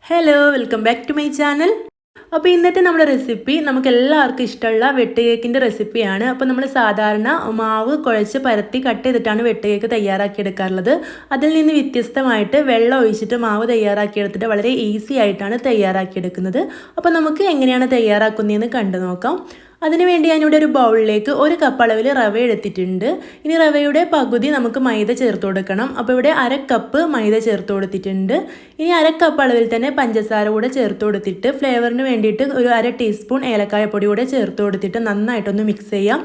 Hello, welcome back to my channel. അപ്പോൾ ഇന്നത്തെ നമ്മുടെ റെസിപ്പി നമുക്ക് എല്ലാവർക്കും ഇഷ്ടമുള്ള വെട്ട് കേക്കിൻ്റെ റെസിപ്പിയാണ്. അപ്പോൾ നമ്മൾ സാധാരണ മാവ് കുഴച്ച് പരത്തി കട്ട് ചെയ്തിട്ടാണ് വെട്ട് കേക്ക് തയ്യാറാക്കിയെടുക്കാറുള്ളത്. അതിൽ നിന്ന് വ്യത്യസ്തമായിട്ട് വെള്ളം ഒഴിച്ചിട്ട് മാവ് തയ്യാറാക്കിയെടുത്തിട്ട് വളരെ ഈസി ആയിട്ടാണ് തയ്യാറാക്കിയെടുക്കുന്നത്. അപ്പോൾ നമുക്ക് എങ്ങനെയാണ് തയ്യാറാക്കുന്നതെന്ന് കണ്ടു നോക്കാം. അതിനുവേണ്ടി ഞാനിവിടെ ഒരു ബൗളിലേക്ക് 1 കപ്പ് അളവിൽ റവ എടുത്തിട്ടുണ്ട്. ഇനി റവയുടെ പകുതി നമുക്ക് മൈദ ചേർത്ത് കൊടുക്കണം. അപ്പോൾ ഇവിടെ 1/2 കപ്പ് മൈദ ചേർത്ത് കൊടുത്തിട്ടുണ്ട്. ഇനി 1/2 കപ്പ് അളവിൽ തന്നെ പഞ്ചസാര കൂടെ ചേർത്ത് കൊടുത്തിട്ട് ഫ്ലേവറിന് വേണ്ടിയിട്ട് ഒരു 1/2 ടീസ്പൂൺ ഏലക്കായപ്പൊടി കൂടെ ചേർത്ത് കൊടുത്തിട്ട് നന്നായിട്ടൊന്ന് മിക്സ് ചെയ്യാം.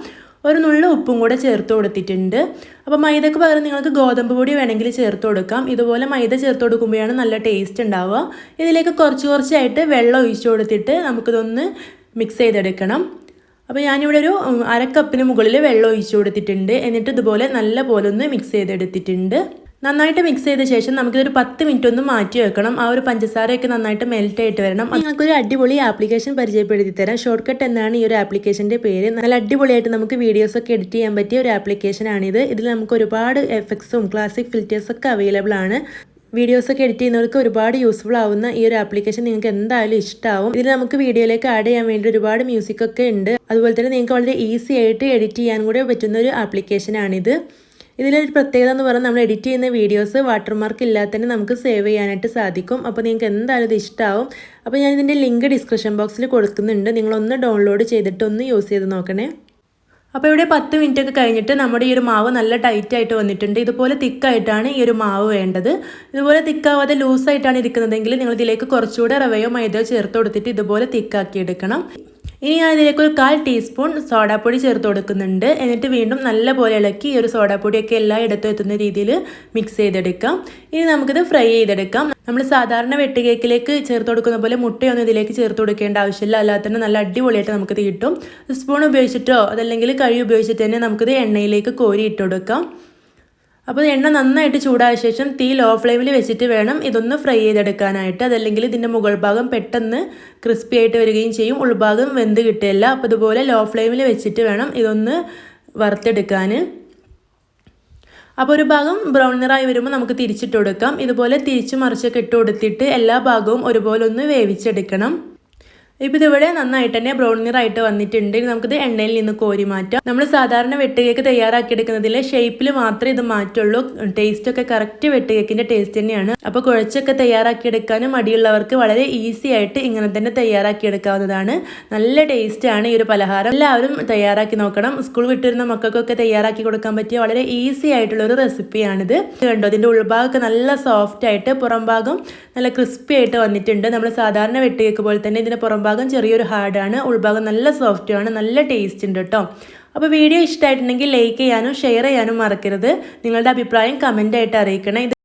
ഒരു നുള്ളു ഉപ്പും കൂടെ ചേർത്ത് കൊടുത്തിട്ടുണ്ട്. അപ്പോൾ മൈദക്ക് പകരം നിങ്ങൾക്ക് ഗോതമ്പ് പൊടി വേണമെങ്കിൽ ചേർത്ത് കൊടുക്കാം. ഇതുപോലെ മൈദ ചേർത്ത് കൊടുക്കുമ്പോഴാണ് നല്ല ടേസ്റ്റ് ഉണ്ടാവുക. ഇതിലേക്ക് കുറച്ചായിട്ട് വെള്ളം ഒഴിച്ചു കൊടുത്തിട്ട് നമുക്കിതൊന്ന് മിക്സ് ചെയ്തെടുക്കണം. അപ്പോൾ ഞാനിവിടെ ഒരു 1/2 കപ്പിന് മുകളിൽ വെള്ളം ഒഴിച്ചു കൊടുത്തിട്ടുണ്ട്. എന്നിട്ട് ഇതുപോലെ നല്ല പോലെ ഒന്ന് മിക്സ് ചെയ്തെടുത്തിട്ടുണ്ട്. നന്നായിട്ട് മിക്സ് ചെയ്ത ശേഷം നമുക്കിതൊരു 10 മിനിറ്റ് ഒന്ന് മാറ്റി വെക്കണം. ആ ഒരു പഞ്ചസാരയൊക്കെ നന്നായിട്ട് മെൽറ്റ് ആയിട്ട് വരണം. നിങ്ങൾക്കൊരു അടിപൊളി ആപ്ലിക്കേഷൻ പരിചയപ്പെടുത്തി തരാം. ഷോർട്ട്കട്ട് എന്നാണ് ഈ ഒരു ആപ്ലിക്കേഷൻ്റെ പേര്. നല്ല അടിപൊളിയായിട്ട് നമുക്ക് വീഡിയോസൊക്കെ എഡിറ്റ് ചെയ്യാൻ പറ്റിയ ഒരു ആപ്ലിക്കേഷനാണിത്. ഇതിൽ നമുക്ക് ഒരുപാട് എഫക്ട്സും ക്ലാസിക് ഫിൽറ്റേഴ്സൊക്കെ അവൈലബിൾ ആണ്. വീഡിയോസൊക്കെ എഡിറ്റ് ചെയ്യുന്നവർക്ക് ഒരുപാട് യൂസ്ഫുൾ ആവുന്ന ഈ ഒരു ആപ്ലിക്കേഷൻ നിങ്ങൾക്ക് എന്തായാലും ഇഷ്ടമാവും. ഇതിൽ നമുക്ക് വീഡിയോയിലേക്ക് ആഡ് ചെയ്യാൻ വേണ്ടി ഒരുപാട് മ്യൂസിക്കൊക്കെ ഉണ്ട്. അതുപോലെ തന്നെ നിങ്ങൾക്ക് വളരെ ഈസി ആയിട്ട് എഡിറ്റ് ചെയ്യാൻ കൂടെ പറ്റുന്ന ഒരു ആപ്ലിക്കേഷനാണിത്. ഇതിലൊരു പ്രത്യേകത എന്ന് പറഞ്ഞാൽ നമ്മൾ എഡിറ്റ് ചെയ്യുന്ന വീഡിയോസ് വാട്ടർമാർക്ക് ഇല്ലാതെ തന്നെ നമുക്ക് സേവ് ചെയ്യാനായിട്ട് സാധിക്കും. അപ്പോൾ നിങ്ങൾക്ക് എന്തായാലും ഇത് ഇഷ്ടമാവും. അപ്പോൾ ഞാൻ ഇതിൻ്റെ ലിങ്ക് ഡിസ്ക്രിപ്ഷൻ ബോക്സിൽ കൊടുക്കുന്നുണ്ട്. നിങ്ങളൊന്ന് ഡൗൺലോഡ് ചെയ്തിട്ട് ഒന്ന് യൂസ് ചെയ്ത് നോക്കണേ. അപ്പോൾ ഇവിടെ 10 മിനിറ്റ് ഒക്കെ കഴിഞ്ഞിട്ട് നമ്മുടെ ഈ ഒരു മാവ് നല്ല ടൈറ്റായിട്ട് വന്നിട്ടുണ്ട്. ഇതുപോലെ തിക്കായിട്ടാണ് ഈ ഒരു മാവ് വേണ്ടത്. ഇതുപോലെ തിക്കാവാതെ ലൂസായിട്ടാണ് ഇരിക്കുന്നതെങ്കിൽ നിങ്ങൾ ഇതിലേക്ക് കുറച്ചുകൂടെ റവയോ മൈദയോ ചേർത്ത് കൊടുത്തിട്ട് ഇതുപോലെ തിക്കാക്കി എടുക്കണം. ഇനി ഞാൻ ഇതിലേക്ക് ഒരു 1/4 ടീസ്പൂൺ സോഡാപ്പൊടി ചേർത്ത് കൊടുക്കുന്നുണ്ട്. എന്നിട്ട് വീണ്ടും നല്ലപോലെ ഇളക്കി ഈ ഒരു സോഡാപ്പൊടിയൊക്കെ എല്ലായിടത്തും എത്തുന്ന രീതിയിൽ മിക്സ് ചെയ്തെടുക്കാം. ഇനി നമുക്കിത് ഫ്രൈ ചെയ്തെടുക്കാം. നമ്മൾ സാധാരണ വെട്ട് കേക്കിലേക്ക് ചേർത്ത് കൊടുക്കുന്ന പോലെ മുട്ടയൊന്നും ഇതിലേക്ക് ചേർത്ത് കൊടുക്കേണ്ട ആവശ്യമില്ല. അല്ലാതെ തന്നെ നല്ല അടിപൊളിയായിട്ട് നമുക്കിത് കിട്ടും. സ്പൂൺ ഉപയോഗിച്ചിട്ടോ അതല്ലെങ്കിൽ കൈ ഉപയോഗിച്ചിട്ട് തന്നെ നമുക്കിത് എണ്ണയിലേക്ക് കോരി ഇട്ട് കൊടുക്കാം. അപ്പോൾ എണ്ണ നന്നായിട്ട് ചൂടായ ശേഷം തീ ലോ ഫ്ലെയിമിൽ വെച്ചിട്ട് വേണം ഇതൊന്ന് ഫ്രൈ ചെയ്തെടുക്കാനായിട്ട്. അതല്ലെങ്കിൽ ഇതിൻ്റെ മുകൾ ഭാഗം പെട്ടെന്ന് ക്രിസ്പി ആയിട്ട് വരികയും ചെയ്യും, ഉൾഭാഗം വെന്ത് കിട്ടില്ല. അപ്പോൾ ഇതുപോലെ ലോ ഫ്ലെയിമിൽ വെച്ചിട്ട് വേണം ഇതൊന്ന് വറുത്തെടുക്കാൻ. അപ്പോൾ ഒരു ഭാഗം ബ്രൗൺ നിറായി വരുമ്പോൾ നമുക്ക് തിരിച്ചിട്ട് കൊടുക്കാം. ഇതുപോലെ തിരിച്ചു മറിച്ചൊക്കെ ഇട്ട് കൊടുത്തിട്ട് എല്ലാ ഭാഗവും ഒരുപോലെ ഒന്ന് വേവിച്ചെടുക്കണം. ഇപ്പോൾ ഇതിവിടെ നന്നായിട്ട് തന്നെ ബ്രൗൺ നിറായിട്ട് വന്നിട്ടുണ്ട്. നമുക്കിത് എണ്ണയിൽ നിന്ന് കോരി മാറ്റാം. നമ്മൾ സാധാരണ വെട്ട് കേക്ക് തയ്യാറാക്കിയെടുക്കുന്നതിൽ ഷേപ്പിൽ മാത്രമേ ഇത് മാറ്റുള്ളൂ. ടേസ്റ്റൊക്കെ കറക്റ്റ് വെട്ട് കേക്കിൻ്റെ ടേസ്റ്റ് തന്നെയാണ്. അപ്പോൾ കുഴച്ചൊക്കെ തയ്യാറാക്കിയെടുക്കാനും മടിയുള്ളവർക്ക് വളരെ ഈസി ആയിട്ട് ഇങ്ങനെ തന്നെ തയ്യാറാക്കിയെടുക്കാവുന്നതാണ്. നല്ല ടേസ്റ്റാണ് ഈ ഒരു പലഹാരം. എല്ലാവരും തയ്യാറാക്കി നോക്കണം. സ്കൂൾ വിട്ടിരുന്ന മക്കൾക്കൊക്കെ തയ്യാറാക്കി കൊടുക്കാൻ പറ്റിയ വളരെ ഈസി ആയിട്ടുള്ളൊരു റെസിപ്പിയാണിത്. കണ്ടോ, ഇതിൻ്റെ ഉൾഭാഗമൊക്കെ നല്ല സോഫ്റ്റ് ആയിട്ട് പുറം ഭാഗം നല്ല ക്രിസ്പി ആയിട്ട് വന്നിട്ടുണ്ട്. നമ്മൾ സാധാരണ വെട്ട് കേക്ക് പോലെ തന്നെ ഇതിൻ്റെ പുറം ഭാഗം ചെറിയൊരു ഹാർഡാണ്, ഉൾഭാഗം നല്ല സോഫ്റ്റ് ആണ്. നല്ല ടേസ്റ്റ് ഉണ്ട് കേട്ടോ. അപ്പോൾ വീഡിയോ ഇഷ്ടമായിട്ടുണ്ടെങ്കിൽ ലൈക്ക് ചെയ്യാനും ഷെയർ ചെയ്യാനും മറക്കരുത്. നിങ്ങളുടെ അഭിപ്രായം കമൻ്റായിട്ട് അറിയിക്കണം.